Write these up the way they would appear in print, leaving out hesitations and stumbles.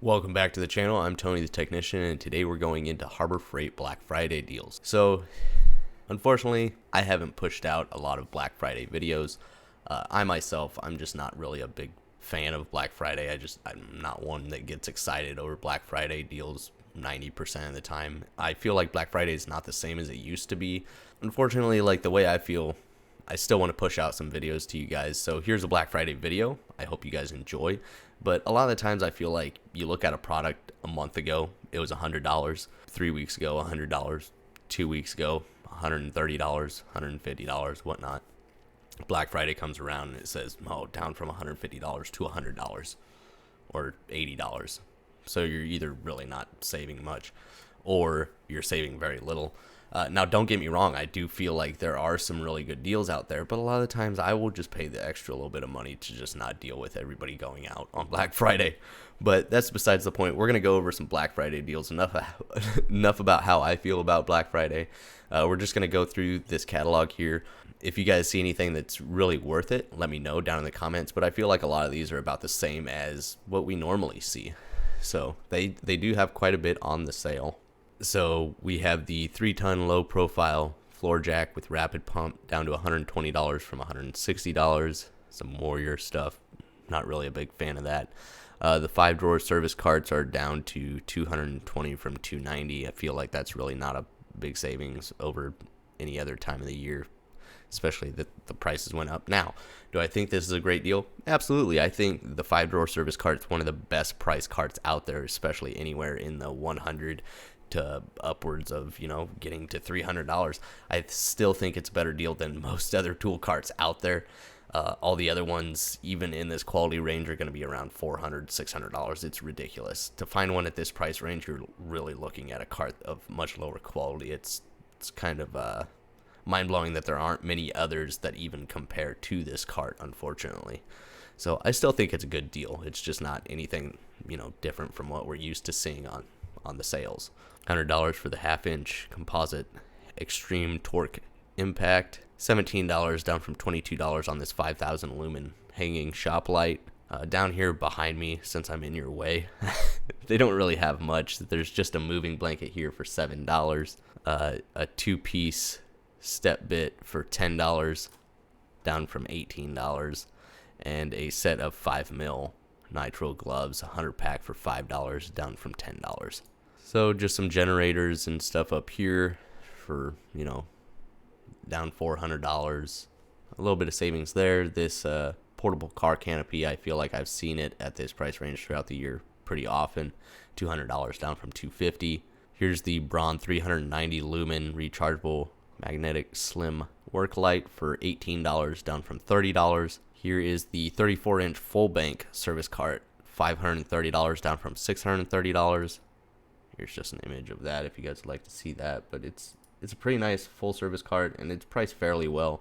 Welcome back to the channel. I'm Tony the Technician, and today we're going into Harbor Freight Black Friday deals. So, unfortunately, I haven't pushed out a lot of Black Friday videos. I myself, I'm just not really a big fan of Black Friday. I'm not one that gets excited over Black Friday deals 90% of the time. I feel like Black Friday is not the same as it used to be. Unfortunately, like the way I feel, I still want to push out some videos to you guys. So here's a Black Friday video. I hope you guys enjoy. But a lot of the times I feel like you look at a product a month ago, it was $100. 3 weeks ago, $100. 2 weeks ago, $130, $150, whatnot. Black Friday comes around and it says, oh, down from $150 to $100 or $80. So you're either really not saving much or you're saving very little. Now, don't get me wrong. I do feel like there are some really good deals out there, but a lot of the times I will just pay the extra little bit of money to just not deal with everybody going out on Black Friday. But that's besides the point. We're going to go over some Black Friday deals. Enough about how I feel about Black Friday. We're just going to go through this catalog here. If you guys see anything that's really worth it, let me know down in the comments. But I feel like a lot of these are about the same as what we normally see. So they do have quite a bit on the sale. So we have the 3-ton low profile floor jack with rapid pump down to $120 from $160. Some Warrior stuff. Not really a big fan of that. The 5-drawer service carts are down to $220 from $290. I feel like that's really not a big savings over any other time of the year, especially that the prices went up. Now, do I think this is a great deal? Absolutely. I think the 5-drawer service cart is one of the best price carts out there, especially anywhere in the 100 to upwards of, getting to $300. I still think it's a better deal than most other tool carts out there. All the other ones, even in this quality range, are going to be around $400, $600. It's ridiculous. To find one at this price range, you're really looking at a cart of much lower quality. It's kind of mind-blowing that there aren't many others that even compare to this cart, unfortunately. So I still think it's a good deal. It's just not anything, different from what we're used to seeing on the sales. $100 for the half-inch composite extreme torque impact. $17 down from $22 on this 5,000 lumen hanging shop light. Down here behind me, since I'm in your way, they don't really have much. There's just a moving blanket here for $7. A 2-piece step bit for $10, down from $18. And a set of 5mm nitrile gloves, 100-pack for $5, down from $10. So just some generators and stuff up here for, down $400. A little bit of savings there. This portable car canopy, I feel like I've seen it at this price range throughout the year pretty often. $200 down from $250. Here's the Braun 390 lumen rechargeable magnetic slim work light for $18, down from $30. Here is the 34-inch full bank service cart, $530, down from $630. Here's just an image of that if you guys would like to see that. But it's a pretty nice full service cart, and it's priced fairly well.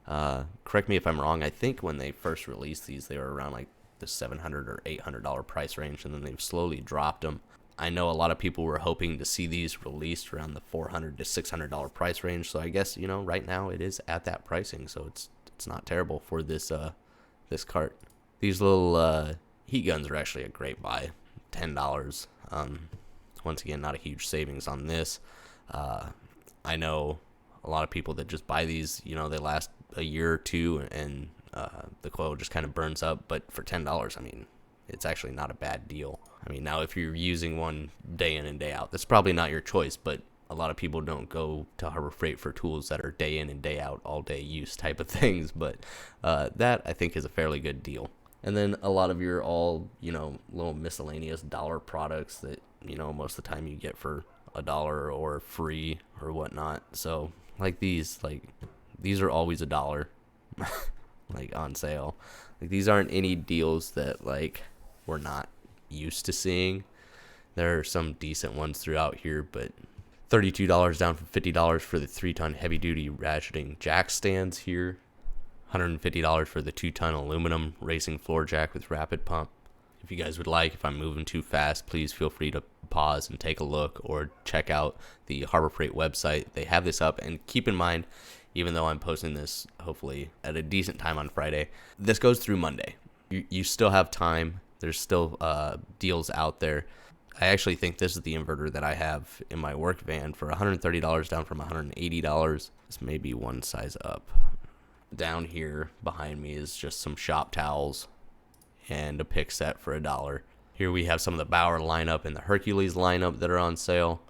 Correct me if I'm wrong. I think when they first released these, they were around like the $700 or $800 price range, and then they've slowly dropped them. I know a lot of people were hoping to see these released around the $400 to $600 price range. So I guess, right now it is at that pricing. So it's not terrible for this cart. These little heat guns are actually a great buy. $10. Once again, not a huge savings on this. I know a lot of people that just buy these, they last a year or two and the coil just kind of burns up. But for $10, I mean, it's actually not a bad deal. I mean, now if you're using one day in and day out, that's probably not your choice, but a lot of people don't go to Harbor Freight for tools that are day in and day out, all day use type of things. But that I think is a fairly good deal. And then a lot of your all, little miscellaneous dollar products that, most of the time you get for $1 or free or whatnot. So like these are always $1, like on sale. Like these aren't any deals that like we're not used to seeing. There are some decent ones throughout here, but $32 down from $50 for the 3-ton heavy duty ratcheting jack stands here. $150 for the 2-ton aluminum racing floor jack with rapid pump. If you guys would like, if I'm moving too fast, please feel free to pause and take a look or check out the Harbor Freight website. They have this up, and keep in mind, even though I'm posting this hopefully at a decent time on Friday, this goes through Monday. You still have time There's still deals out there. I actually think this is the inverter that I have in my work van for $130 down from $180. This may be one size up. Down here behind me is just some shop towels and a pick set for $1. Here we have some of the Bauer lineup and the Hercules lineup that are on sale.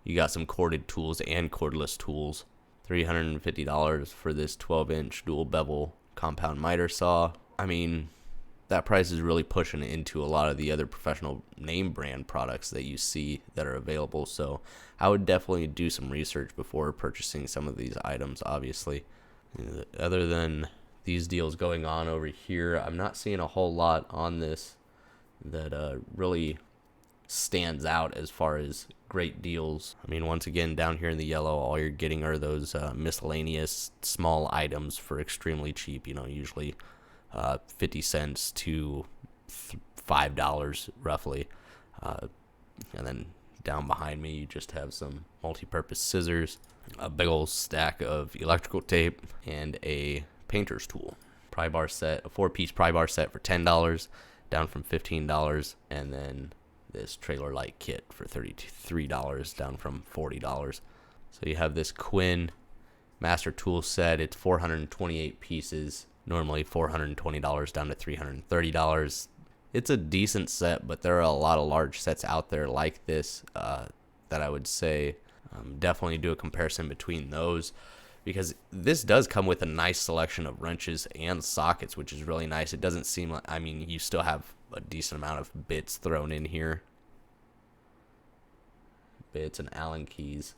You got some corded tools and cordless tools. $350 for this 12-inch dual bevel compound miter saw. I mean, that price is really pushing into a lot of the other professional name brand products that you see that are available. So I would definitely do some research before purchasing some of these items, obviously. Other than these deals going on over here, I'm not seeing a whole lot on this that really stands out as far as great deals. I mean, once again, down here in the yellow, all you're getting are those miscellaneous small items for extremely cheap, usually 50 cents to $5 roughly. And then down behind me, you just have some multi-purpose scissors, a big old stack of electrical tape, and a painter's tool. Pry bar set, a 4-piece pry bar set for $10, down from $15, and then this trailer light kit for $33, down from $40. So you have this Quinn master tool set. It's 428 pieces, normally $420 down to $330. It's a decent set, but there are a lot of large sets out there like this that I would say definitely do a comparison between those, because this does come with a nice selection of wrenches and sockets, which is really nice. It doesn't seem like, you still have a decent amount of bits thrown in here. Bits and Allen keys.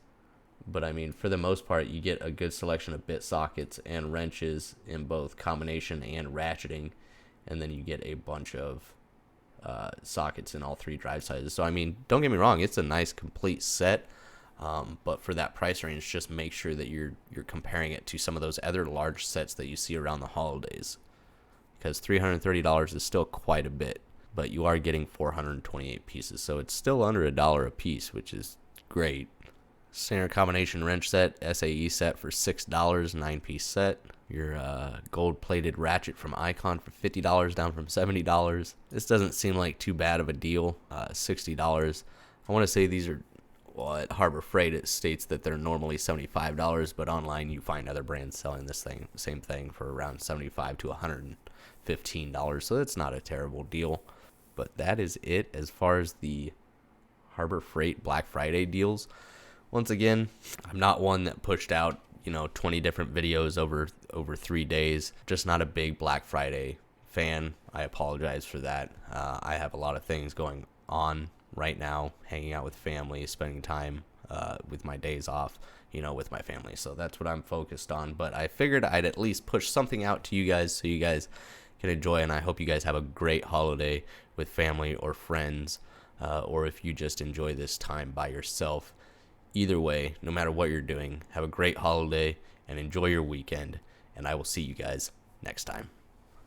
But for the most part, you get a good selection of bit sockets and wrenches in both combination and ratcheting. And then you get a bunch of sockets in all 3 drive sizes. So, don't get me wrong, it's a nice complete set. But for that price range, just make sure that you're comparing it to some of those other large sets that you see around the holidays, because $330 is still quite a bit, but you are getting 428 pieces, so it's still under $1 a piece, which is great. Standard combination wrench set, SAE set for $6, 9-piece set. Your gold-plated ratchet from Icon for $50, down from $70. This doesn't seem like too bad of a deal. $60. I want to say these are, well, at Harbor Freight it states that they're normally $75, but online you find other brands selling this same thing for around $75 to $115. So that's not a terrible deal. But that is it as far as the Harbor Freight Black Friday deals. Once again, I'm not one that pushed out 20 different videos over 3 days. Just not a big Black Friday fan. I apologize for that. I have a lot of things going on right now, hanging out with family, spending time with my days off, with my family. So that's what I'm focused on. But I figured I'd at least push something out to you guys so you guys can enjoy. And I hope you guys have a great holiday with family or friends, or if you just enjoy this time by yourself. Either way, no matter what you're doing, have a great holiday and enjoy your weekend. And I will see you guys next time.